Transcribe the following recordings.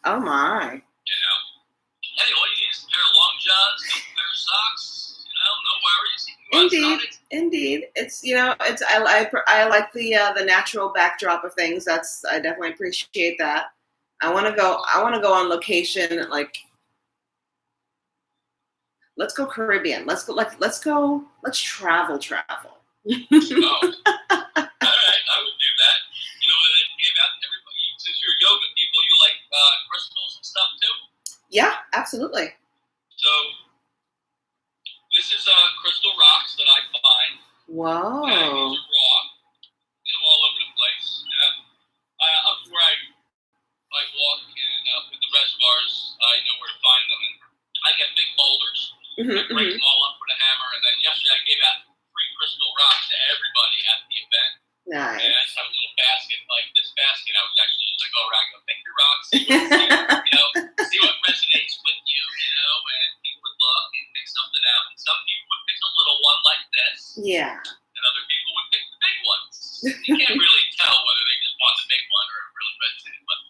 Oh my. Hey, all you need is a pair of long johns, a pair of socks. No worries. Indeed. It's I like the natural backdrop of things. I definitely appreciate that. I want to go on location. Like, let's go Caribbean. Let's travel. Oh, all right, I would do that. What I gave out to everybody, since you're yoga people, you like crystals and stuff too? Yeah, absolutely. So this is crystal rocks that I find. Whoa. And these are raw. Get them all over the place. Up where I walk and with the reservoirs, I know where to find them. And I get big boulders. I break them all up with a hammer. And then yesterday I gave out 3 crystal rocks to everybody at the event. Nice. And I just have a little basket like this basket. I was actually used to go around and go pick your rocks, see what resonates with you, and people would look and pick something out. And some people would pick a little one like this. Yeah. And other people would pick the big ones. You can't really tell whether they just want the big one or it really resonated. But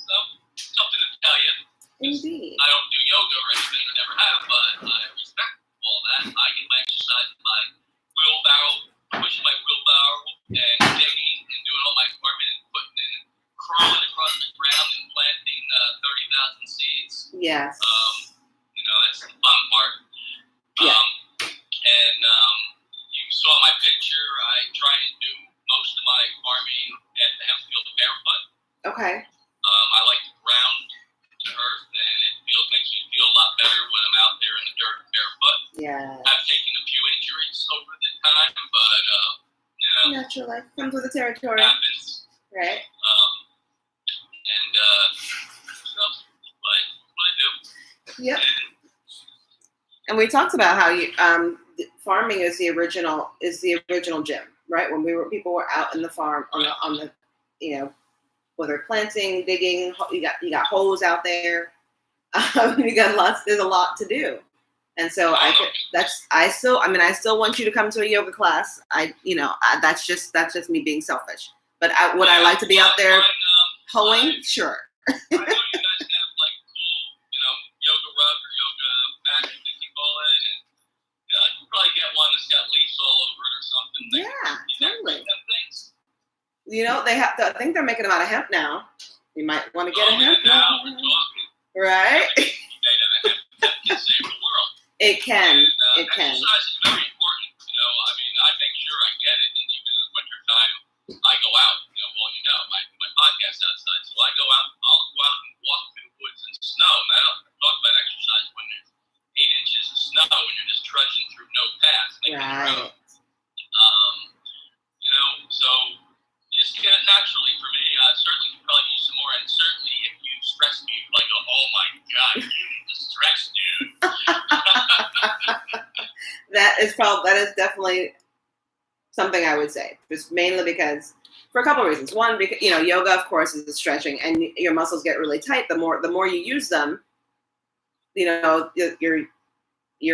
so something to tell you. Indeed. I don't do yoga or anything. I never have, but I respect all that. I get my exercise in my wheelbarrow. Pushing my wheelbarrow and digging and doing all my farming and putting in, crawling across the ground and planting 30,000 seeds. Yes. That's the fun part. Yeah. And you saw my picture. I try and do most of my farming at the hemp field barefoot. Okay. I like the ground to earth, and it makes me feel a lot better when I'm out there in the dirt barefoot. Yeah. I've taken a few injuries over the time, but natural life comes with the territory. Happens. Right. So what I do. Yep. And we talked about how farming is the original gym, right? When people were out in the farm on the whether planting, digging, you got hoes out there. There's a lot to do. And so I still want you to come to a yoga class. That's just me being selfish. But would I like to be out there hoeing? Sure. I know you guys have like cool, yoga rug or yoga mat, as you call it, and you can probably get one that's got leaves all over it or something. Yeah, totally. Them things. They have. I think they're making them out of hemp now. You might want to get a hemp. Now we're talking. Right. Hemp can save the world. It can. It can. Exercise is very important. I make sure I get it, and even in the wintertime, I go out. My podcast outside, so I'll go out and walk through the woods in snow. And I don't talk about exercise when there's 8 inches of snow and you're just trudging through no paths. Right. So just get it naturally for me. Certainly could probably use some more, and certainly if you stress me, like, oh my God, you need to stretch, dude. That is definitely something I would say, just mainly because for a couple of reasons. One, because yoga, of course, is stretching, and your muscles get really tight. The more you use them, you're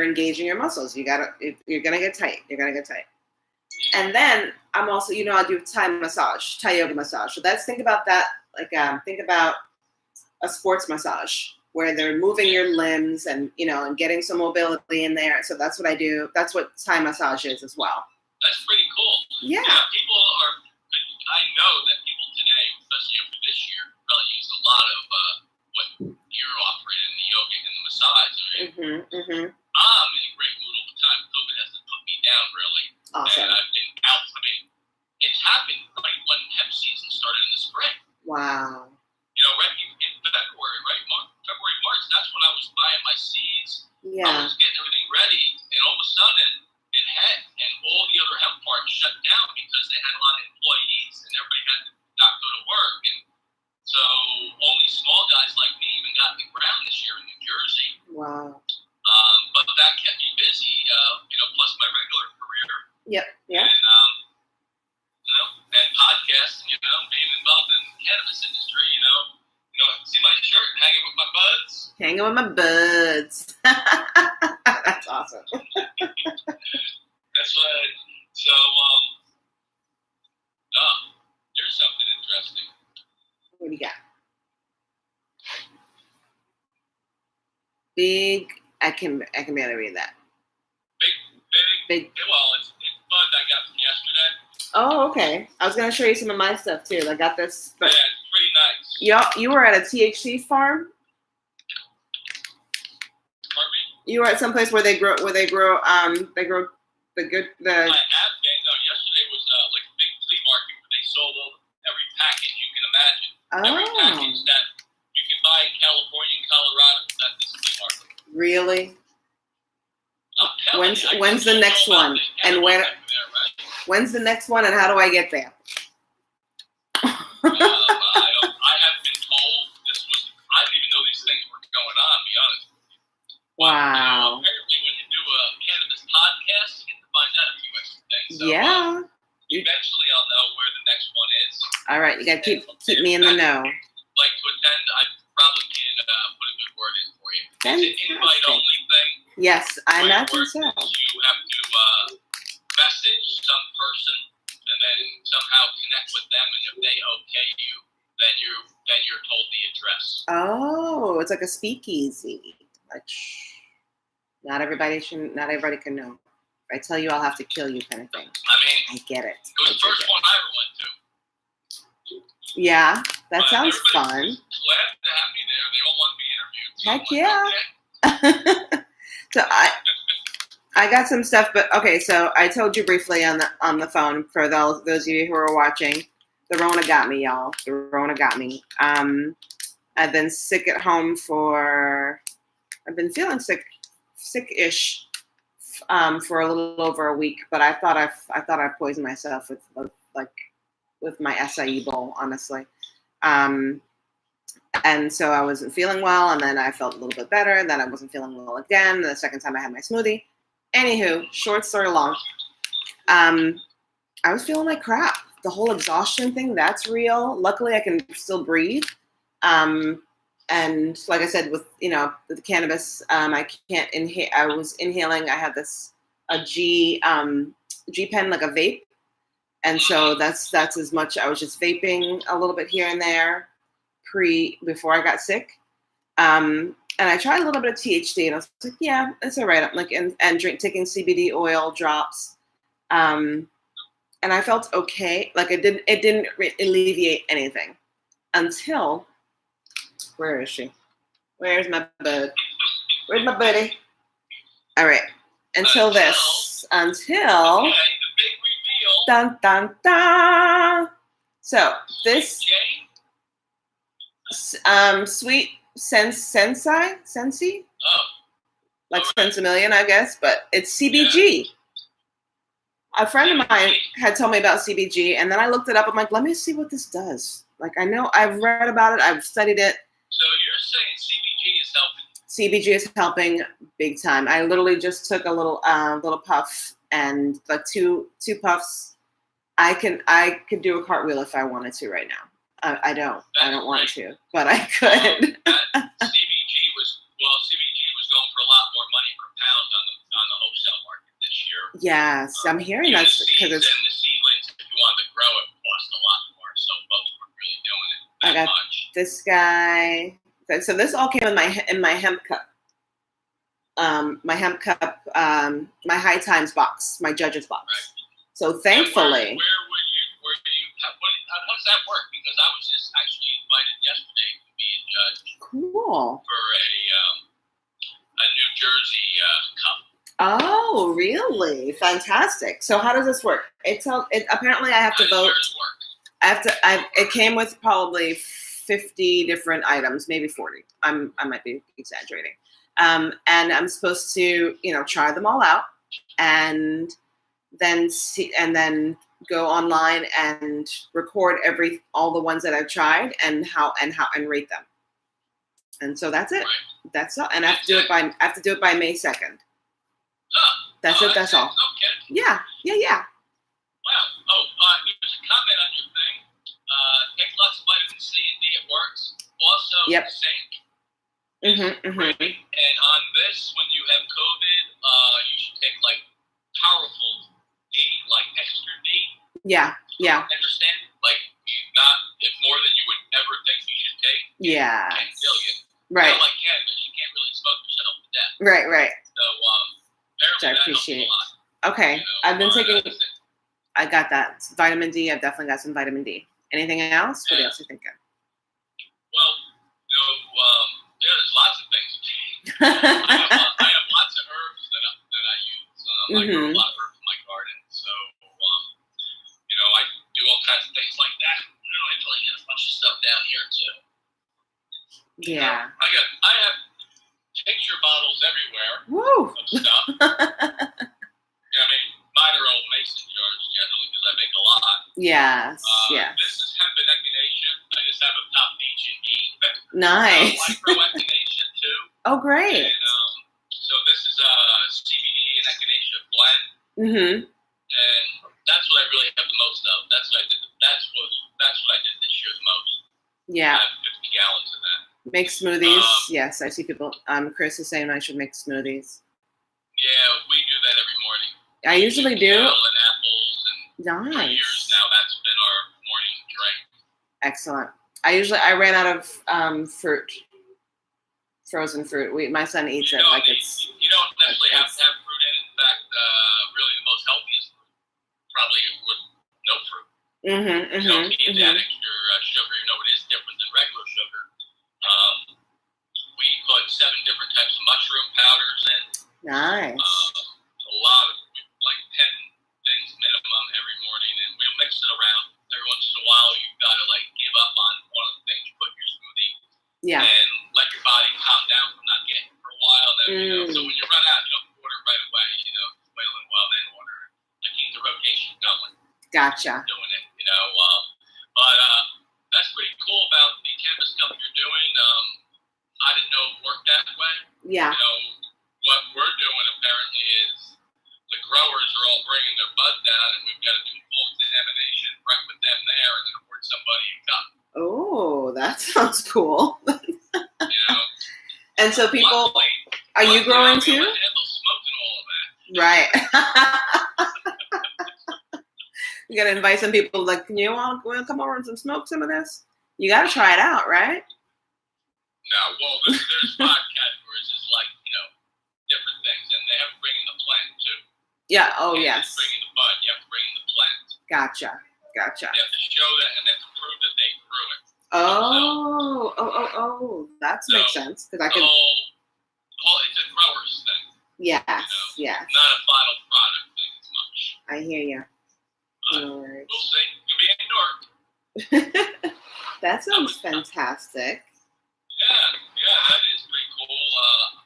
engaging your muscles. You're gonna get tight. And then I'm also, I do Thai yoga massage. So think about that. Think about a sports massage where they're moving your limbs and getting some mobility in there. So that's what I do. That's what Thai massage is as well. That's pretty cool. Yeah. I know that people today, especially after this year, probably use a lot of what you're offering in the yoga and the massage. I'm in a great mood all the time. COVID hasn't put me down really. Awesome. And I've been out. It's happened right when hemp season started in the spring. Wow. Right in February, right? February, March, that's when I was buying my seeds. Yeah. I was getting everything ready, and all of a sudden, it hit, and all the other hemp farms shut down because they had a lot of employees, and everybody had to not go to work. And so only small guys like me even got in the ground this year in New Jersey. Wow. But that kept me busy, plus my regular career. Yep. Yeah. And podcasting, being involved in the cannabis industry, see my shirt, hanging with my buds. Hanging with my buds. That's awesome. That's right. So, here's something interesting. What do you got? Big. I can barely read that. Big. Well, it's bud I got from yesterday. Oh, okay. I was gonna show you some of my stuff too. I got this. But Yeah, it's pretty nice. you were at a THC farm. Pardon me? You were at some place where they grow the good the. I have been. No, yesterday was like a big flea market where they sold every package you can imagine. Every package that you can buy in California and Colorado is at this flea market. Really? You, when's the next one? And where? When's the next one? And how do I get there? I haven't been told. I didn't even know these things were going on. To be honest. Wow. Apparently, when you do a cannabis podcast, you get to find out a few extra things. So, yeah. Eventually, I'll know where the next one is. All right, you gotta keep me in the know. Like to attend, I probably can put a good word in for you. Fantastic. It's an invite-only thing. Yes, I imagine so. You have to message some person and then somehow connect with them, and if they okay you, then you're told the address. Oh, it's like a speakeasy. Like, not everybody can know. If I tell you, I'll have to kill you, kind of thing. I mean, I get it. It was the first one I ever went to. Yeah, that sounds fun. Glad to have me there. They all want to be interviewed. So Heck yeah. Okay. So I got some stuff, but okay. So I told you briefly on the phone for those of you who are watching. The Rona got me, y'all. The Rona got me. I've been sick at home I've been feeling sick-ish for a little over a week. But I thought I poisoned myself with my acai bowl, honestly. And so I wasn't feeling well, and then I felt a little bit better, and then I wasn't feeling well again. The second time I had my smoothie. Anywho, short story long. I was feeling like crap. The whole exhaustion thing, that's real. Luckily, I can still breathe. And like I said, with the cannabis, I can't inhale. I was inhaling. I had a G pen, like a vape, and so that's as much. I was just vaping a little bit here and there before I got sick. And I tried a little bit of THC, and I was like, yeah, it's all right. I'm like, and taking CBD oil drops. And I felt okay. Like it didn't alleviate anything until, where is she? Where's my bud? Where's my buddy? All right. Until the big reveal. Dun dun dun. So this sweet Sensi, like Sensimillion, I guess, but it's CBG. Yeah. A friend of mine had told me about CBG, and then I looked it up. I'm like, let me see what this does. Like, I know I've read about it, I've studied it. So you're saying CBG is helping? CBG is helping big time. I literally just took a little puff, and like two puffs. I could do a cartwheel if I wanted to right now. I don't want to, but I could. CBG was going for a lot more money per pound on the wholesale market this year. Yes, I'm hearing that because the seedlings, if you wanted to grow it, cost a lot more. So folks weren't really doing it that I got much. This guy. So this all came in my hemp cup. My hemp cup, my High Times box, my judge's box. Right. So thankfully. How does that work? Because I was just actually invited yesterday to be a judge. Cool. For a New Jersey cup. Oh, really? Fantastic. So how does this work? Apparently I have to vote. It came with probably 50 different items, maybe 40. I might be exaggerating. And I'm supposed to, try them all out, and then go online and record all the ones that I've tried and rate them. And so that's it. Right. That's all. And I have to do it by May 2nd. That's it. That's all. Okay. Yeah. Wow. Here's a comment on your thing. Take lots of vitamin C and D. It works. Also, zinc. Mm-hmm. And on this, when you have COVID, you should take like powerful D, like extra D. Yeah. Understand? Like not if more than you would ever think you should take. Yeah. Can't kill you. Right. Like cannabis, you can't really smoke yourself to death. Right. So Which I apparently that helps appreciate. a lot. Okay, You know, I've been taking. I got that vitamin D. I've definitely got some vitamin D. Anything else? What else are you thinking? Well, there's lots of things. I have lots of herbs that I use. I grow a lot of herbs in my garden, so I do all kinds of things like that. I probably get a bunch of stuff down here too. Yeah. I have tincture bottles everywhere. Woo! Of stuff. Mine are old mason jars generally because I make a lot. Yes. This is hemp and echinacea. I just have a top H&E. Nice. I grow echinacea too. Oh, great. And, so this is a CBD and echinacea blend. And that's what I really have the most of. That's what I did. That's what I did this year the most. Yeah. I have 50 gallons of that. Make smoothies. Yes, I see people. Chris is saying I should make smoothies. Yeah, we do that every morning. I usually do. And apples, and for years now, that's been our morning drink. Excellent. I ran out of fruit, frozen fruit. My son eats it like it's. You don't necessarily have to have fruit in it. In fact, really the most healthiest fruit probably with no fruit. You don't need that extra sugar. It is different than regular sugar. We put 7 different types of mushroom powders in. Nice. A lot of, like 10 things minimum every morning, and we'll mix it around. Every once in a while, you've got to give up on one of the things you put in your smoothie. Yeah. And let your body calm down from not getting it for a while. Then, so when you run out, you don't order right away. Wait a little while, then order. I keep the rotation going. Gotcha. Doing it, but that's pretty cool about the cannabis stuff you're doing. I didn't know it worked that way. Yeah. What we're doing apparently is the growers are all bringing their bud down, and we've got to do full examination right with them there, and then award somebody a cup. Oh, that sounds cool. And so people, are you growing too? Smoking all of that. Right. You got to invite some people. Like, can you all come over and smoke some of this? You got to try it out, right? No, well, there's 5 categories. It's different things, and they have to bring in the plant too. Yeah. Oh, and yes. Bring in the bud. You have to bring in the plant. Gotcha. You have to show that, and they have to prove that they grew it. Oh. That makes sense because I can. It's a grower's thing. Yes. Yes. Not a final product thing as much. I hear you. We'll see. You'll be indoor. That sounds fantastic. Yeah, that is pretty cool.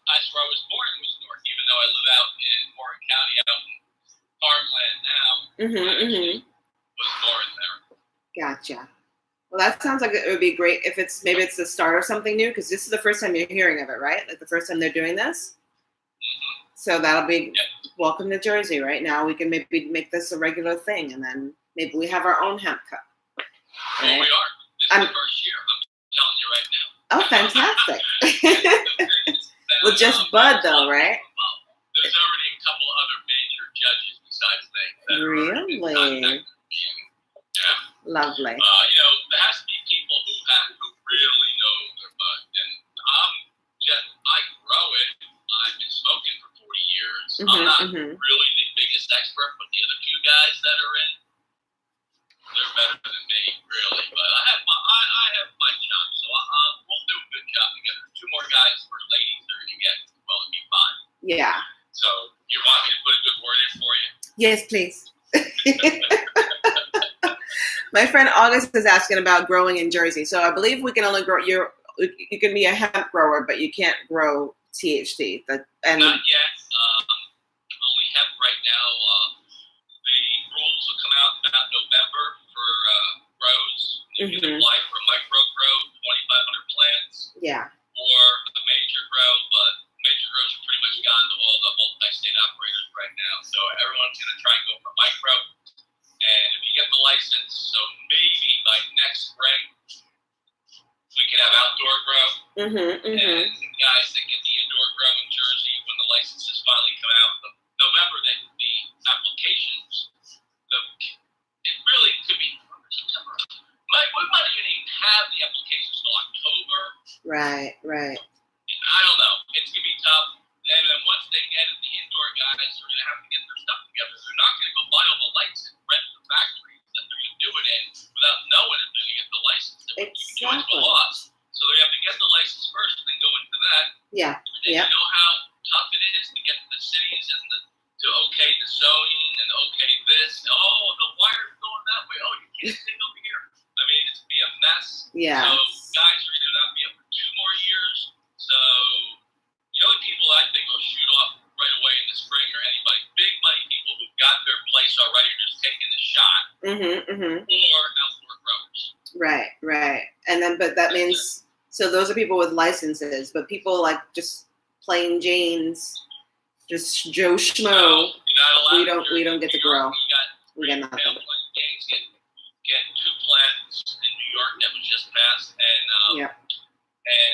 That's where I was born was Newark, even though I live out in Warren County, out in farmland now. I was born there. Gotcha. Well, that sounds like it would be great if maybe it's the start of something new, because this is the first time you're hearing of it, right? Like the first time they're doing this. So that'll be welcome to Jersey. Right now, we can maybe make this a regular thing, and then maybe we have our own hemp cup. Right? Well, we are. This is the first year. I'm telling you right now. Oh, fantastic! Well, just bud though, right? There's already a couple other major judges besides they. Really? Yeah. Lovely. There has to be people who really know their bud, and I grow it. I've been smoking for 40 years. I'm not really the biggest expert, but the other 2 guys that are in, they're better than me, really. But I have my chops, so we'll do a good job together. 2 more guys for ladies that are going to get, well, it'll be fine. Yeah. So you want me to put a good word in for you? Yes, please. My friend August is asking about growing in Jersey. So I believe we can only grow. You can be a hemp grower, but you can't grow THC. Not yet. Only hemp right now. The rules will come out about November for grows. You can apply for a micro grow, 2,500 plants. Yeah. Or a major grow, but major grows are pretty much gone to all the multi-state operators right now. So everyone's going to try and go for micro. And if you get the license, so maybe by next spring, we can have outdoor grow. And the guys that get the indoor grow in Jersey, when the licenses finally come out, November, the applications, it really could be September. We might even have the applications till October. Right. And then once they get it, the indoor guys are going to have to get their stuff together. They're not going to go buy all the lights and rent the factories that they're going to do it in without knowing if they're going to get the license. You can do it for loss. So they have to get the license first and then go into that. Yeah. And then you know how tough it is to get the cities and to okay the zoning and okay this. Oh, the wire's going that way. Oh, you can't dig over here. I mean, it's going to be a mess. Yeah. So guys are going to not be up for 2 more years. So the only people I think will shoot off right away in the spring are anybody, big money people who've got their place already, just taking the shot, or outdoor growers. Right. And then, but that means, so those are people with licenses, but people like just plain Janes, just Joe Schmo, we don't get to grow. We got nothing. Janes get 2 plants in New York that was just passed, and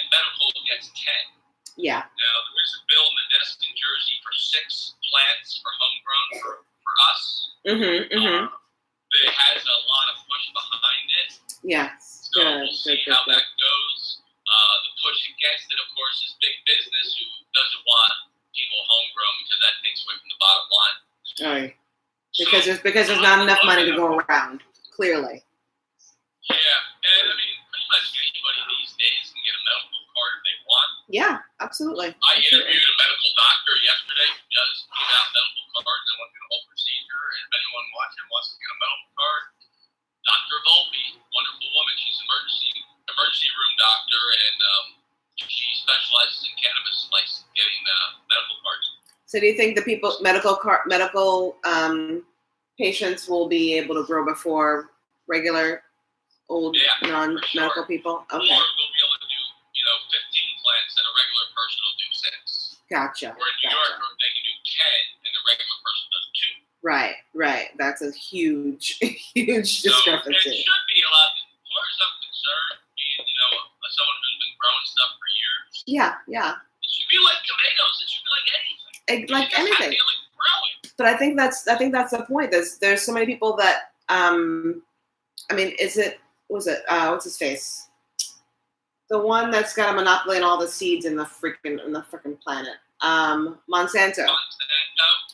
medical gets 10. Yeah. Now, there is a bill in the desk in Jersey for 6 plants for homegrown for us. It has a lot of push behind it. Yeah. So we'll see how that goes. The push against it, of course, is big business who doesn't want people homegrown because that takes away from the bottom line. Right. Because there's not enough money to go around, clearly. Yeah. And I mean, pretty much anybody these days can get a medical card if they want. Yeah, absolutely. I interviewed a medical doctor yesterday who does give out medical cards and went through the whole procedure. And if anyone watching wants to get a medical card, Dr. Volpe, wonderful woman. She's an emergency room doctor, and she specializes in cannabis, like getting medical cards. So, do you think the medical patients will be able to grow before regular old non-medical people? Okay. Or they'll be able to do 15 plants, and a regular person will do 6. Gotcha. Or in New York, they can do 10, and a regular person does 2. Right. That's a huge discrepancy. So it should be allowed, as far as I'm concerned, being someone who's been growing stuff for years. Yeah. It should be like tomatoes. It should be like anything. Like anything. But I think that's the point. There's so many people that I mean, what's his face? The one that's got a monopoly on all the seeds in the freaking planet. Monsanto.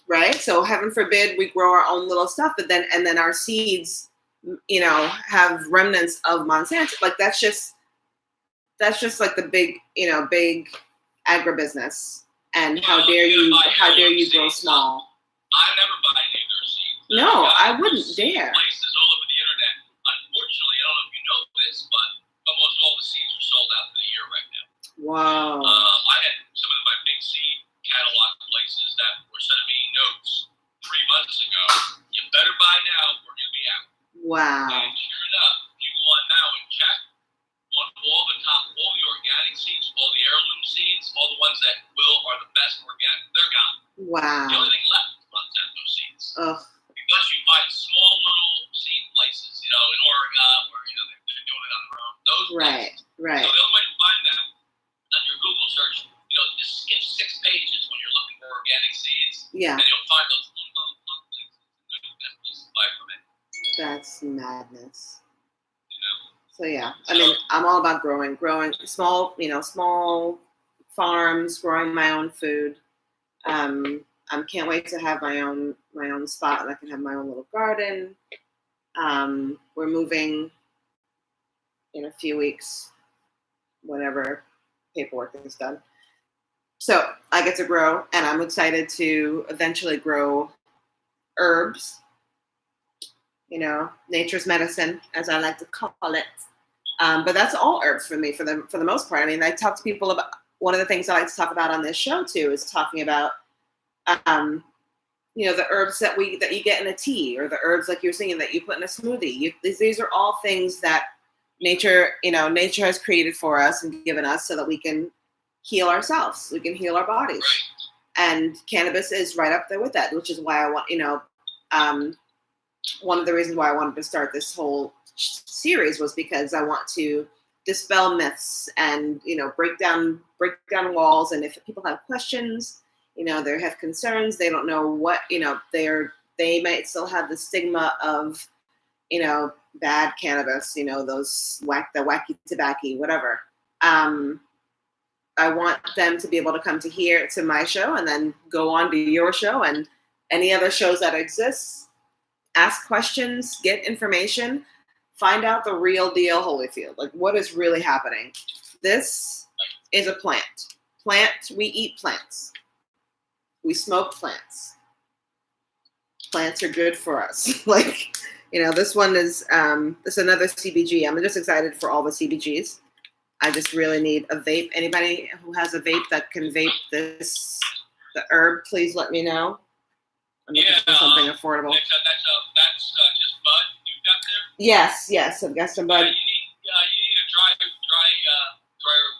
Right? So heaven forbid we grow our own little stuff, but then our seeds, have remnants of Monsanto. Like that's just like the big agribusiness. And how dare you grow small? I never buy any of their seeds. No, I wouldn't dare. Places all over the internet. Unfortunately, I don't know if you know this, but almost all the seeds are sold out for the year right now. Wow. I had some of my big seed catalog places that were sending me notes 3 months ago. You better buy now, we're going to be out. Wow. And sure enough, you go on now and check on all the organic seeds, all the heirloom seeds, all the ones that are the best organic, they're gone. Wow. The only thing left is Monsanto seeds. Ugh. Unless you find small little seed places, in Oregon where, they're doing it on their own. Those places. Right. So the only way to find them on your Google search, just skip 6 pages when you're looking for organic seeds. Yeah. And you'll find those little places. Please buy from it. That's madness. So yeah, I mean, I'm all about growing small, small farms, growing my own food. I can't wait to have my own spot, and I can have my own little garden. We're moving in a few weeks, whenever paperwork is done. So I get to grow, and I'm excited to eventually grow herbs. Nature's medicine, as I like to call it. But that's all herbs for me, for the most part. I mean, I talk to people about, one of the things I like to talk about on this show too is talking about, the herbs that you get in a tea, or the herbs, like you're saying, that you put in a smoothie. These are all things that nature has created for us and given us so that we can heal ourselves. We can heal our bodies. And cannabis is right up there with that, which is why I want, one of the reasons why I wanted to start this whole series was because I want to dispel myths and, break down walls. And if people have questions, they have concerns, they don't know what, they might still have the stigma of, bad cannabis, the wacky tobacco, whatever. I want them to be able to come to here to my show and then go on to your show and any other shows that exist. Ask questions, get information, find out the real deal, Holyfield. Like, what is really happening? This is a plant. We eat plants. We smoke plants. Plants are good for us. Like, this one is this is another CBG. I'm just excited for all the CBGs. I just really need a vape. Anybody who has a vape that can vape the herb, please let me know. I'm looking for something affordable. That's just bud you've got there? Yes, I've got some bud. You need a dry herb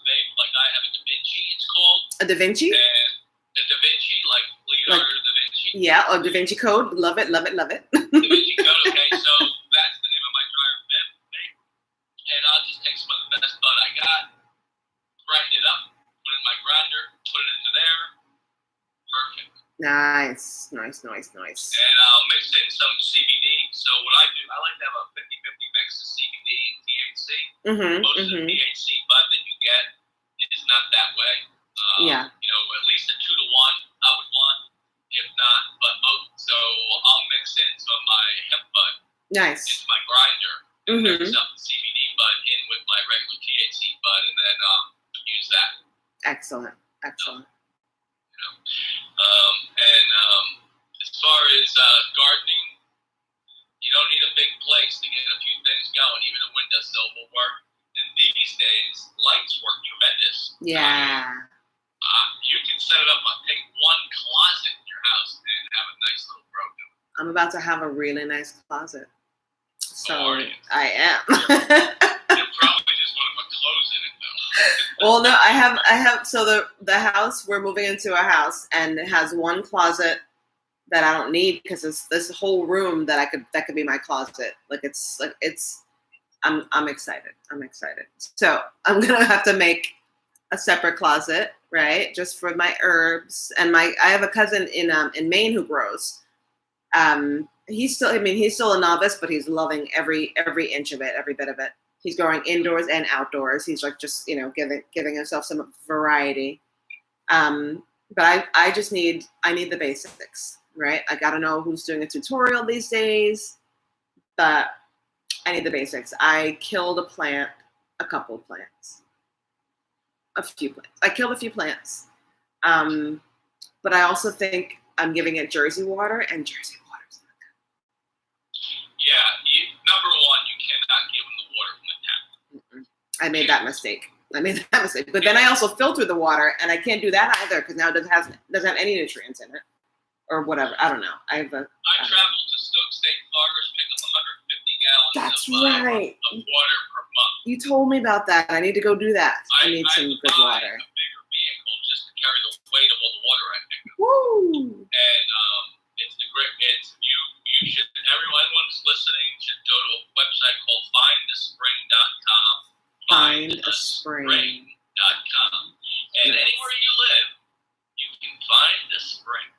vape like I have a Da Vinci, it's called. A Da Vinci? And a Da Vinci, like Leonardo da Vinci. Yeah, or Da Vinci Code. Love it. Da Vinci Code, okay. So that's the name of my dry herb vape. And I'll just take some of the best bud I got, grind it up, put it in my grinder, put it into there. Perfect. Nice. And I'll mix in some CBD. So what I do, I like to have a 50-50 mix of CBD and THC. Most of the THC bud that you get is not that way. At least a 2 to 1 I would want, if not, but most. So I'll mix in some of my hemp bud into my grinder and mix up the CBD bud in with my regular THC bud and then use that. Excellent. As far as gardening, you don't need a big place to get a few things going. Even a windowsill will work. And these days, lights work tremendous. Yeah. You can set it up on take one closet in your house and have a nice little grow to it. I'm about to have a really nice closet. So I am. You're probably just want to put clothes in it though. Well, no, I have. So the house, we're moving into a house, and it has one closet that I don't need because it's this whole room that could be my closet. I'm excited. So I'm gonna have to make a separate closet, right, just for my herbs. And I have a cousin in Maine who grows. He's still a novice, but he's loving every inch of it, every bit of it. He's growing indoors and outdoors. He's like just giving himself some variety. But I need the basics, right? I gotta know who's doing a tutorial these days, but I need the basics. I killed a few plants. I killed a few plants. But I also think I'm giving it Jersey water, and Jersey water's not good. Yeah, number one, you cannot give them the water from the tap. I made that mistake. But then I also filter the water, and I can't do that either because now it doesn't have any nutrients in it, or whatever. I don't know. I traveled to Stoke State Farmers, picked up 150 gallons That's of water per month. You told me about that. I need to go do that. I need some good water. A bigger vehicle just to carry the weight of all the water I picked up. Woo! And everyone who's listening should go to a website called findaspring.com. Findaspring.com. And anywhere you live, you can find a spring.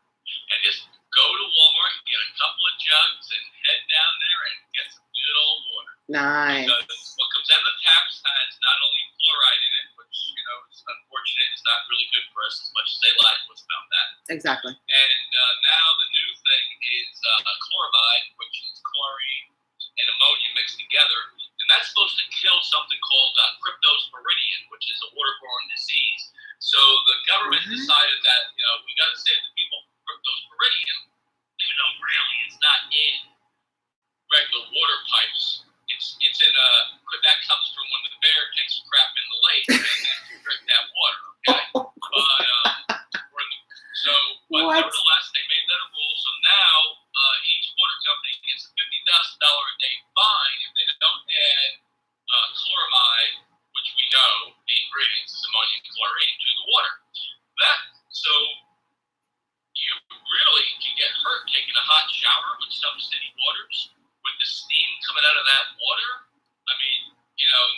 And just go to Walmart and get a couple of jugs and head down there and get some good old water. Nice. Because what comes out of the taps has not only fluoride in it, which, is unfortunate, it's not really good for us as much as they lie to us about that. Exactly. And now the new thing is chloramide, which is chlorine and ammonia mixed together. And that's supposed to kill something called cryptosporidium, which is a waterborne disease. So the government decided that, we got to save the people from cryptosporidium, even though really it's not in regular water pipes. It's in that comes from when the bear takes a crap in the lake and then drink that water, okay? But nevertheless, they made that a rule. So now each water company gets a $50,000 a day fine if they don't add chloramide, which we know the ingredients is ammonia and chlorine, to the water. So you really can get hurt taking a hot shower with some city waters with the steam coming out of that water. I mean,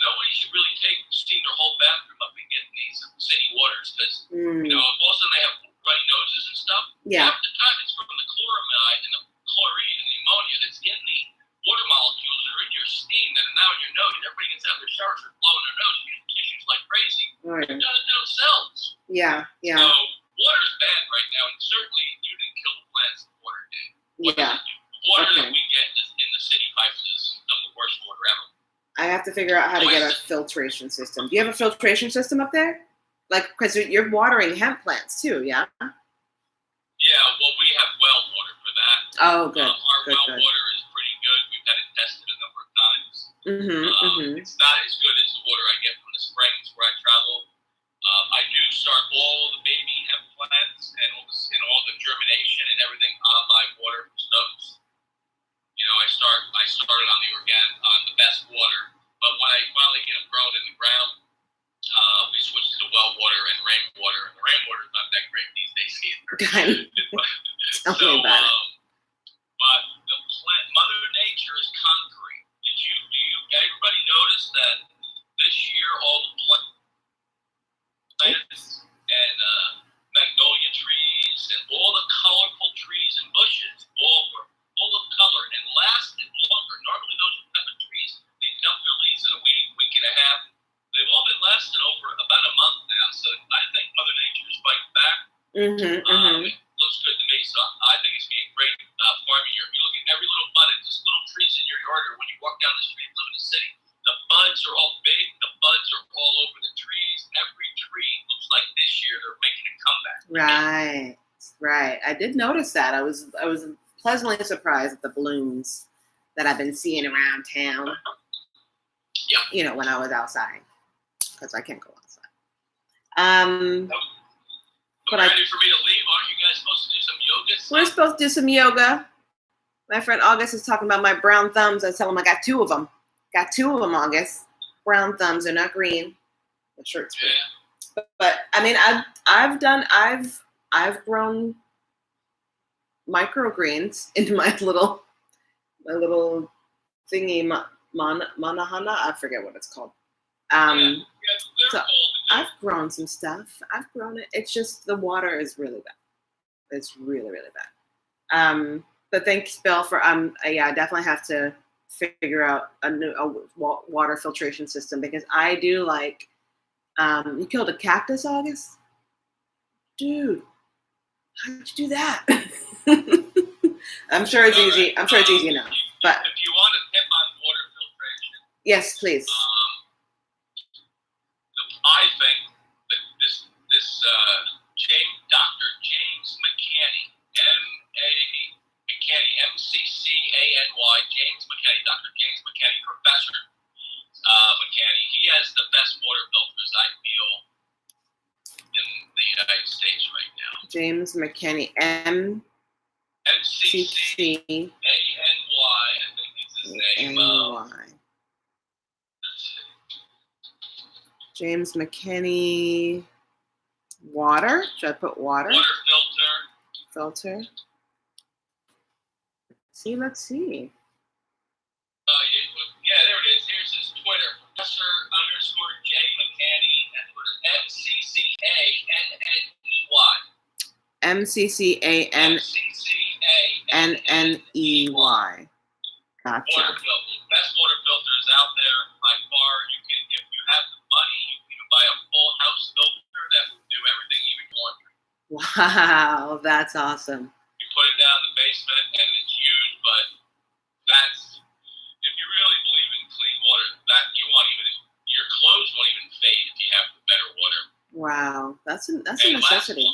nobody should really steam their whole bathroom up and get these city waters because, also they have runny noses and stuff. Yeah. Half the time it's from the chloramide and the chlorine and the ammonia that's in the water molecules that are in your steam that are now in your nose. Everybody gets out of their showers, they're blowing their nose, using tissues like crazy. Right. It does themselves. Yeah. So water is bad right now, and certainly you didn't kill the plants. Water did. Water that we get in the city pipes is some of the worst water ever. I have to figure out how to get a filtration system. Do you have a filtration system up there? Like, because you're watering hemp plants too, yeah? Yeah, well, we have well water for that. Oh, good. Our well water is pretty good. We've had it tested a number of times. It's not as good as the water I get from the springs where I travel. I do start all the baby hemp plants and all the germination and everything on my water stoves. You know, I started on the best water, but when I finally get them grown in the ground, we switched to well water and rainwater. And the rainwater is not that great these days either. Tell me about it. But the plant, Mother Nature is conquering. Everybody notice that this year all the plants and magnolia trees and all the colorful trees and bushes all were full of color and lasted longer. Normally those type of trees, they dump their leaves in a week and a half. They've all been lasting over about a month now, so I think Mother Nature is fighting back. It looks good to me, so I think it's going to be a great farming year. You look at every little bud and just little trees in your yard, or when you walk down the street and live in the city, the buds are all big, the buds are all over the trees. Every tree looks like this year they're making a comeback. Right. I did notice that. I was pleasantly surprised at the blooms that I've been seeing around town. Yeah. You know, when I was outside, because I can't go outside. But ready for me to leave? Aren't you guys supposed to do some yoga? We're supposed to do some yoga. My friend August is talking about my brown thumbs. I tell him I got two of them. August. Brown thumbs. They're not green. The shirt's green. Yeah. But I mean, I've grown microgreens into my little thingy manahana. I forget what it's called. So I've grown some stuff. I've grown it. It's just the water is really bad. It's really, really bad. But thanks, Bill, for I definitely have to figure out a new water filtration system, because I do like. You killed a cactus, August? Dude, how did you do that? I'm sure it's easy. I'm sure it's easy enough. But if you want a tip on water filtration, yes, please. I think that this Dr. James McCanny, McCanny, James McCanny, Dr. James McCanny, Professor McCanny, he has the best water filters, I feel, in the United States right now. James McCanny, MCCANY, I think is his name. James McCanny. Water? Should I put water? Water filter. Let's see. Yeah, there it is. Here's his Twitter. Professor_J McCanny. That's what MCCANNEY. MCCANNEY. Gotcha. Water filter. Best water filters out there by far. You can, if you have the money, you can buy a full house filter that will do everything you would want. Wow, that's awesome. You put it down in the basement and it's huge, but that's, if you really believe in clean water, that your clothes won't even fade if you have better water. Wow, that's a necessity.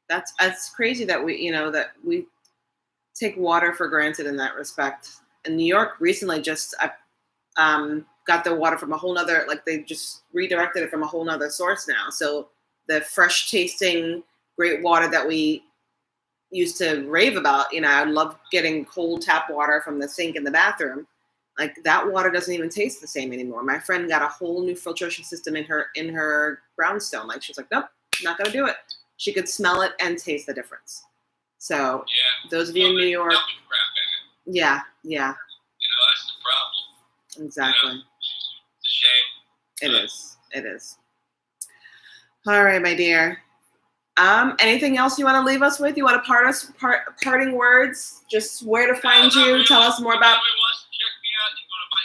That's crazy that we take water for granted in that respect. In New York recently, got their water from a whole nother, like they just redirected it from a whole nother source now. So the fresh tasting great water that we used to rave about, I love getting cold tap water from the sink in the bathroom. Like that water doesn't even taste the same anymore. My friend got a whole new filtration system in her brownstone. Like she's like, nope, not gonna do it. She could smell it and taste the difference. So those of you in New York, yeah. That's the problem. Exactly. It's a shame. It is. All right, my dear. Anything else you want to leave us with? You want to parting words? Just where to find you? Tell us more about. If anyone wants to check me out, you go to my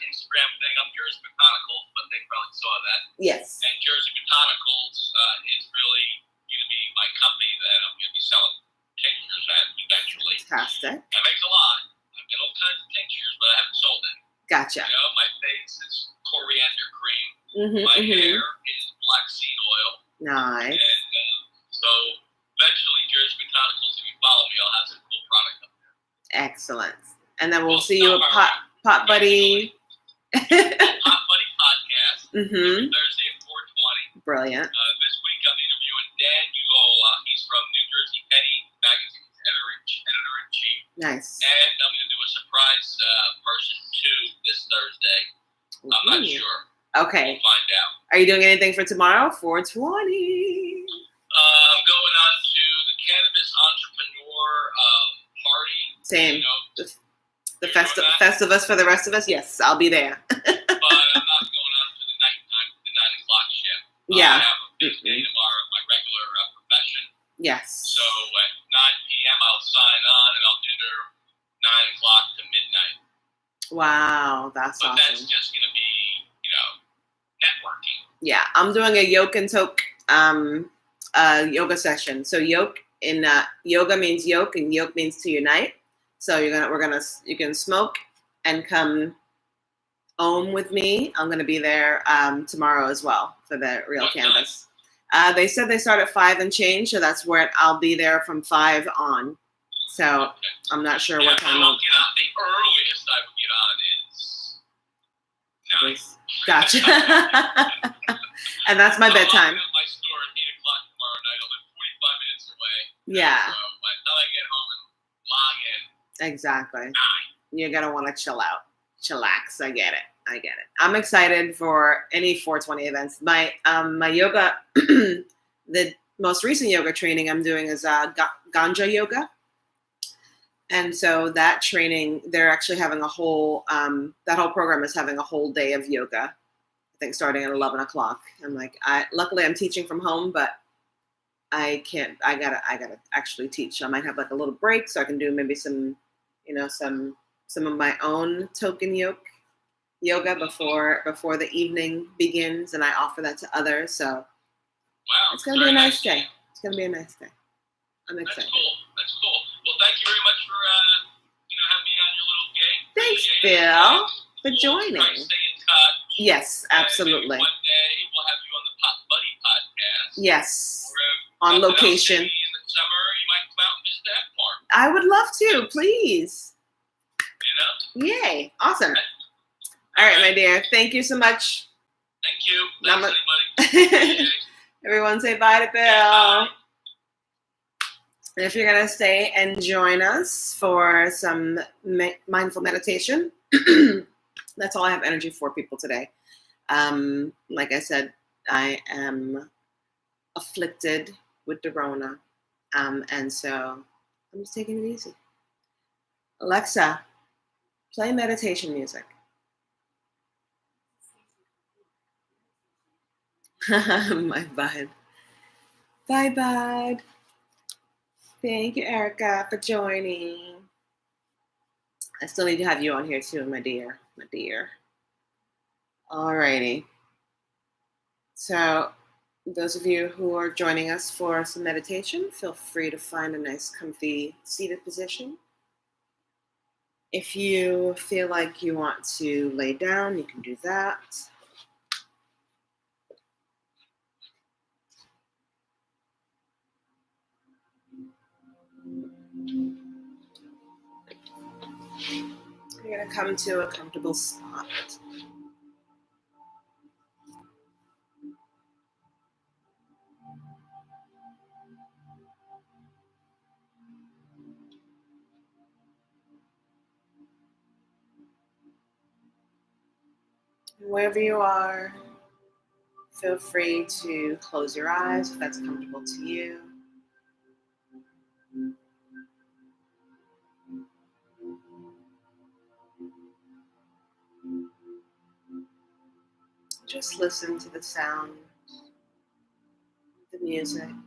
Instagram. Instagram thing. I'm Jersey Botanical, but they probably saw that. Yes. And Jersey Botanicals is really going to be my company that I'm going to be selling tinctures at eventually. Fantastic. I make a lot. I've got all kinds of tinctures, but I haven't sold any. Gotcha. You know, my face is coriander cream. Mm-hmm, My hair is black seed oil. Nice. And so eventually, Jersey Botanicals, if you follow me, I'll have some cool product up there. Excellent. And then we'll see you at Pot Buddy. Pot Buddy Podcast. Mm-hmm. Thursday at 4:20. Brilliant. This week I'm interviewing Dan Ugola. He's from New Jersey Penny Magazine's editor-in-chief. Nice. And I'm going to do a surprise person too this Thursday. I'm not sure. Okay. We'll find out. Are you doing anything for tomorrow? 420. I'm going on to the Cannabis Entrepreneur Party. Same. You know, the Festivus for the rest of us? Yes, I'll be there. But I'm not going on to the 9 o'clock shift. Yeah. I have a big day tomorrow at my regular profession. Yes. So at 9 p.m. I'll sign on and I'll do their 9 o'clock to midnight. Wow, that's awesome. But that's just going to be, networking. Yeah, I'm doing a yoke and toke yoga session. So yoke in yoga means yoke, and yoke means to unite. So you can smoke and come Om with me. I'm gonna be there tomorrow as well for the Real Cannabis. They said they start at 5 and change, so that's where I'll be there from 5 on. So I'm not sure what time. I'll get on. The earliest I would get on is 9. Gotcha. And that's my bedtime. I'm at my store at 8 o'clock tomorrow night. I live 45 minutes away. Yeah. So by the time I get home and log in. Exactly. 9. You're gonna want to chill out, chillax. I get it. I'm excited for any 420 events. My yoga, the most recent yoga training I'm doing is ganja yoga. And so that training, they're actually having a whole, that whole program is having a whole day of yoga, I think starting at 11 o'clock. I'm like, luckily I'm teaching from home, but I gotta actually teach. I might have like a little break so I can do maybe some of my own token yoga before the evening begins, and I offer that to others. So wow, it's gonna be a nice day. It's gonna be a nice day. I'm excited. That's cool. Well, thank you very much for having me on your little gig. Thanks, Bill, for joining. Try to stay in touch. Yes, absolutely. One day we'll have you on the Pot Buddy podcast. Yes, or on location. Maybe in the summer, you might come out and visit that farm. I would love to, please. Yay! Awesome. Okay. All right, my dear. Thank you so much. Thank you. Thanks, everybody. Everyone say bye to Bill. Bye. And if you're going to stay and join us for some mindful meditation, that's all I have energy for, people, today. Like I said, I am afflicted with the Rona. And so I'm just taking it easy. Alexa, play meditation music. My bud. Bye, bud. Thank you, Erica, for joining. I still need to have you on here too, my dear. My dear. Alrighty. So, those of you who are joining us for some meditation, feel free to find a nice, comfy, seated position. If you feel like you want to lay down, you can do that. You're going to come to a comfortable spot. Wherever you are, feel free to close your eyes if that's comfortable to you. Just listen to the sound, the music, and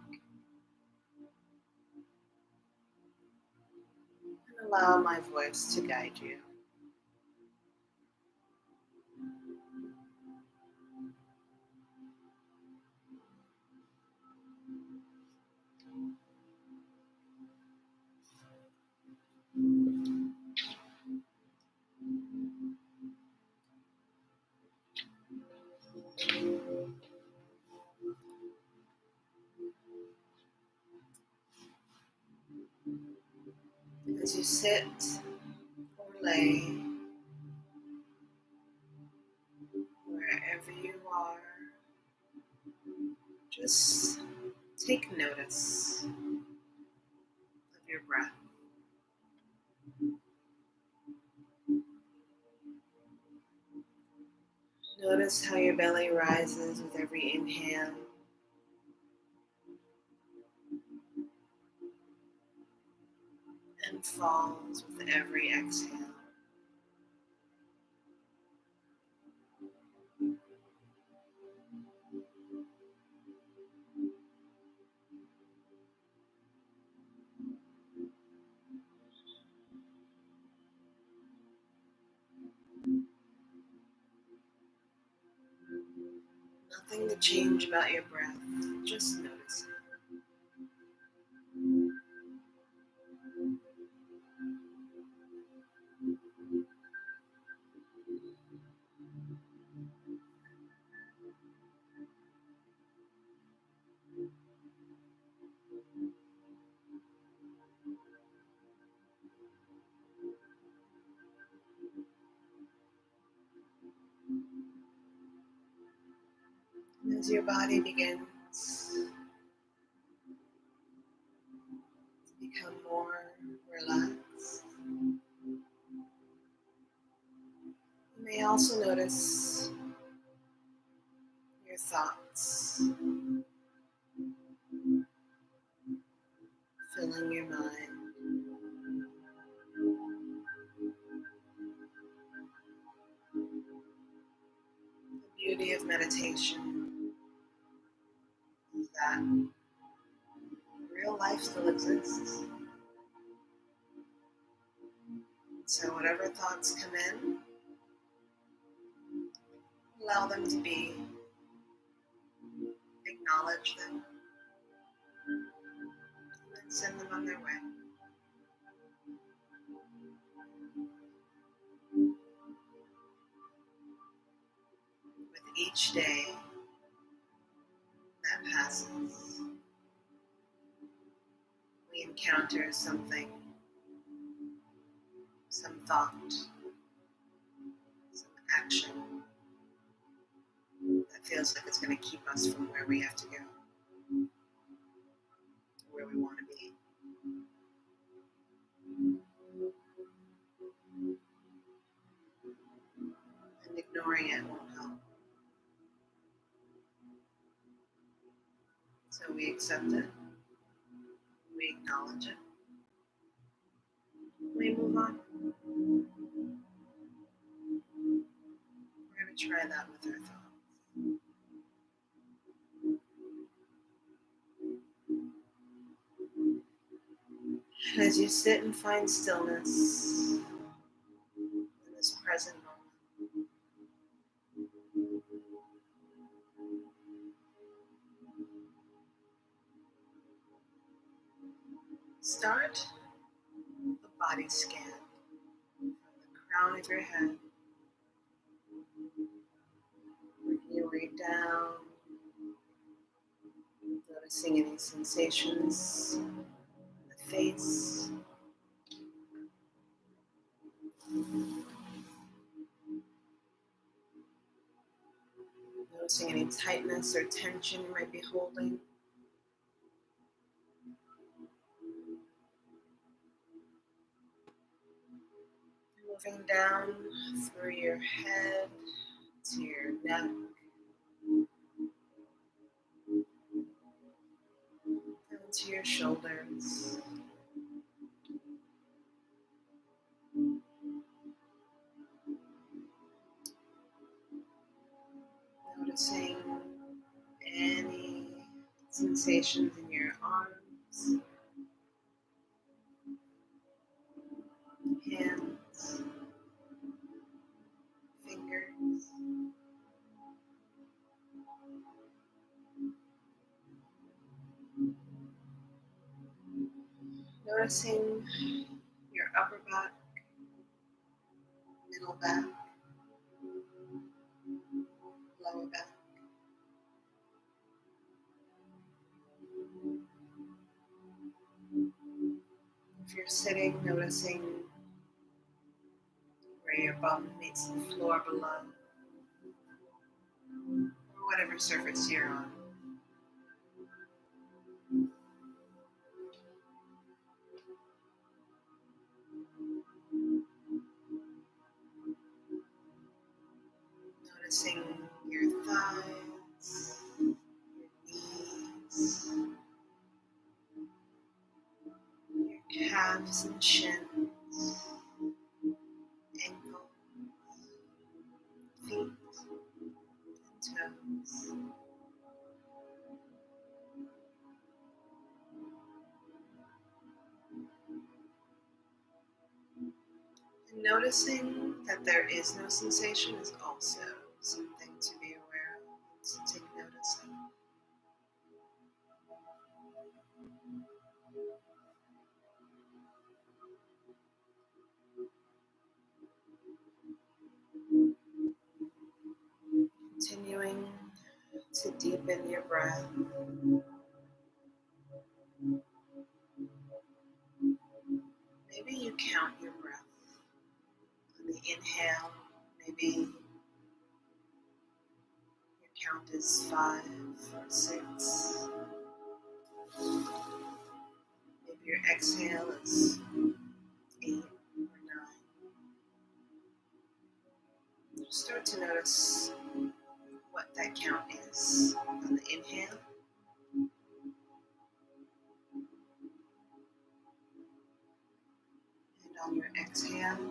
allow my voice to guide you. As you sit or lay, wherever you are, just take notice of your breath. Notice how your belly rises with every inhale and falls with every exhale. Nothing to change about your breath, just notice it. And as your body begins to become more relaxed, you may also notice your thoughts filling your mind. The beauty of meditation is that real life still exists. So whatever thoughts come in, allow them to be, acknowledge them, and send them on their way. With each day that passes, we encounter something, some thought, some action that feels like it's going to keep us from where we have to go, where we want to be. And ignoring it won't help. So we accept it, we acknowledge it, we move on. We're going to try that with our thoughts. And as you sit and find stillness in this present moment, start a body scan from the crown of your head, working your way down, noticing any sensations in the face, noticing any tightness or tension you might be holding. Moving down through your head to your neck, down to your shoulders. Noticing any sensations in your arms, hands, fingers. Noticing your upper back, middle back, lower back. If you're sitting, noticing where your bum meets the floor below, or whatever surface you're on. Noticing your thighs, your knees, your calves and shins, ankles, feet, and toes. And noticing that there is no sensation is also something to be aware of, to take notice of. Continuing to deepen your breath. Maybe you count your breath. On the inhale, maybe your count is 5 or 6. Maybe your exhale is 8 or 9. Just start to notice what that count is on the inhale. And on your exhale.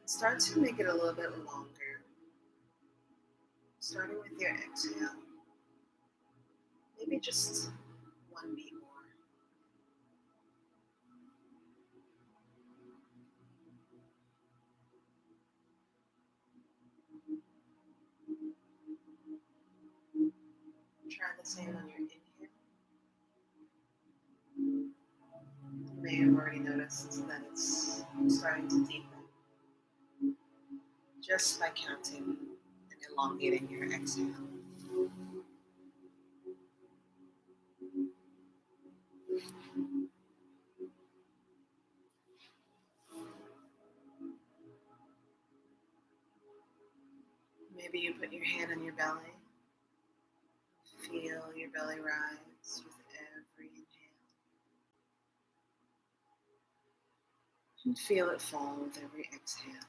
Start to make it a little bit longer. Starting with your exhale. Maybe just 1 beat more. Try the same on your inhale. You may have already noticed that it's starting to deepen just by counting and elongating your exhale. Maybe you put your hand on your belly. Feel your belly rise with every inhale. And feel it fall with every exhale.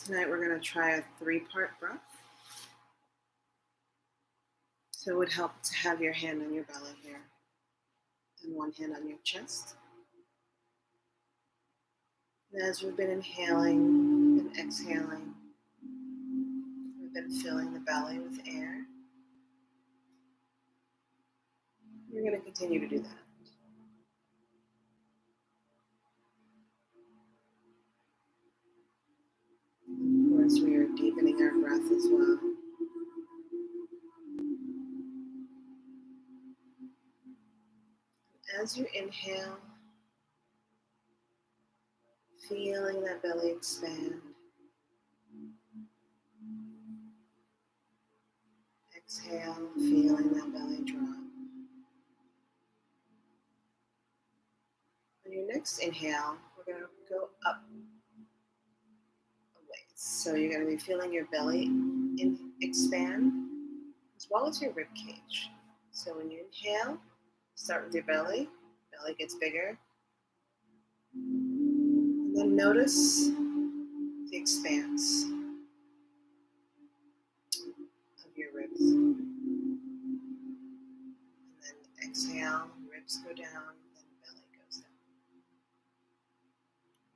Tonight we're going to try a 3-part breath. So it would help to have your hand on your belly here and one hand on your chest. And as we've been inhaling and exhaling, we've been filling the belly with air. You're going to continue to do that. Of course, we are deepening our breath as well. As you inhale, feeling that belly expand. Exhale, feeling that belly drop. On your next inhale, we're going to go up a ways. So you're going to be feeling your belly expand as well as your rib cage. So when you inhale, start with your belly. Belly gets bigger. And then notice the expanse of your ribs. And then exhale, ribs go down, then belly goes down.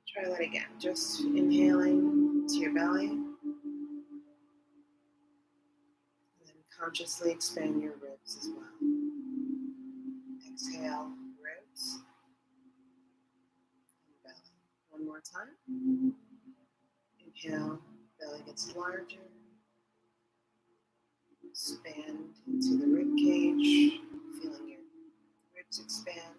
Try that again. Just inhaling to your belly. And then consciously expand your ribs as well. Exhale, ribs. And belly. One more time. Inhale, belly gets larger. Expand into the rib cage, feeling your ribs expand.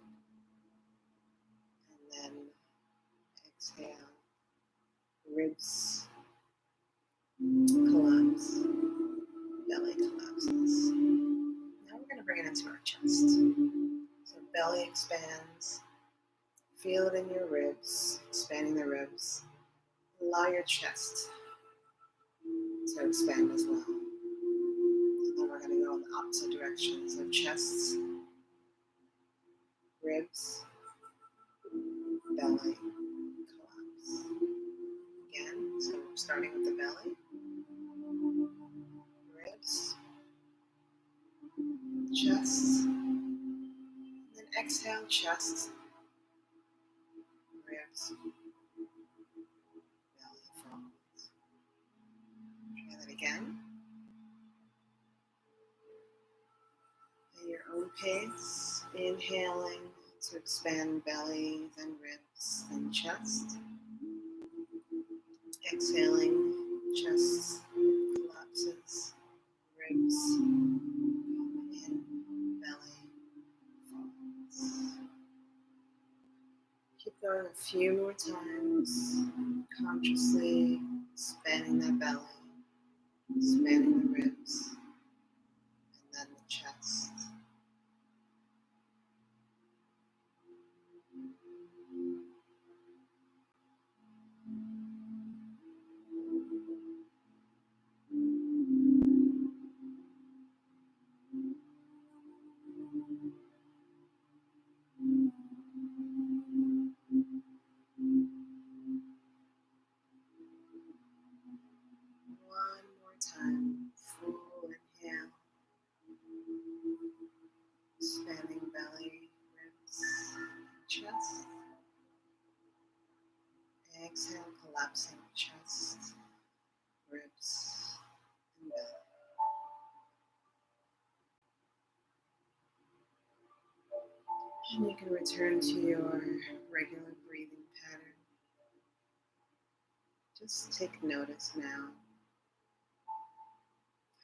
belly expands. Feel it in your ribs, expanding the ribs. Allow your chest to expand as well. And then we're going to go in the opposite direction. So chests, ribs, belly, collapse. Again, so we're starting with the belly, ribs, chest, and then exhale, chest, ribs, belly falls. Try that again. At your own pace, inhaling to expand belly, then ribs, then chest. Exhaling, chest collapses, ribs in, belly falls. Keep going a few more times, consciously expanding that belly, expanding the ribs, and then the chest. One more time, full inhale, expanding belly, ribs, chest. Exhale, collapsing chest, ribs, and belly. And you can return to your regular breathing pattern. Just take notice now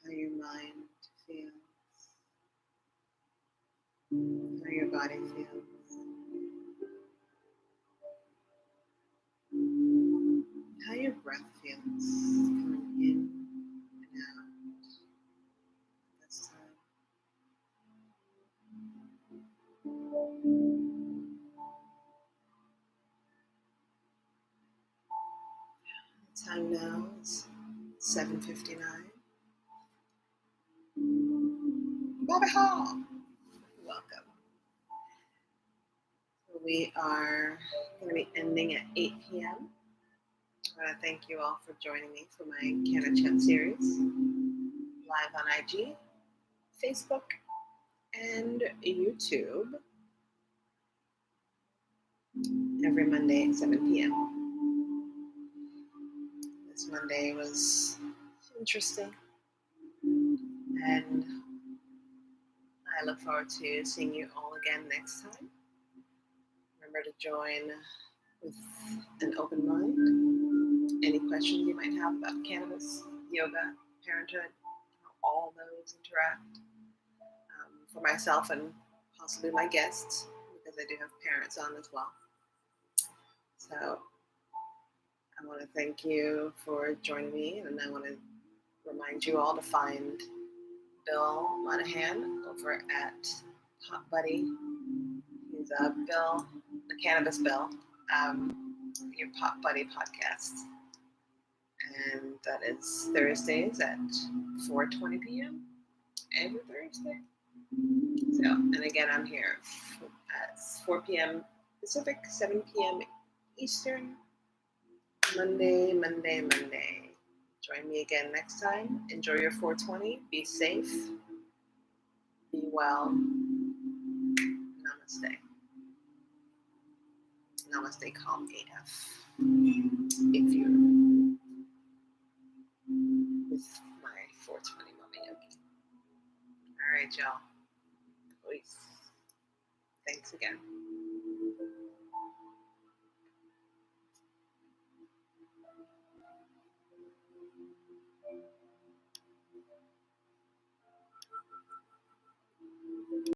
how your mind feels, how your body feels, how your breath feels coming in and out this time. The time now is 7:59. Bobby Hall! Welcome. So we are going to be ending at 8 p.m. I want to thank you all for joining me for my Canna Chat series, live on IG, Facebook, and YouTube every Monday at 7 p.m. This Monday was interesting, and I look forward to seeing you all again next time. Remember to join with an open mind. Any questions you might have about cannabis, yoga, parenthood, how all those interact. For myself and possibly my guests, because I do have parents on as well. So I want to thank you for joining me, and I want to remind you all to find Bill Monahan over at Pot Buddy. He's Bill, the Cannabis Bill, your Pot Buddy podcast. And that is Thursdays at 4:20 p.m. every Thursday. So, and again, I'm here at 4 p.m. Pacific, 7 p.m. Eastern, Monday. Join me again next time. Enjoy your 420. Be safe. Be well. Namaste. Namaste, calm AF. If you're with my 420 Mama Yogi. All right, y'all. Peace. Thanks again.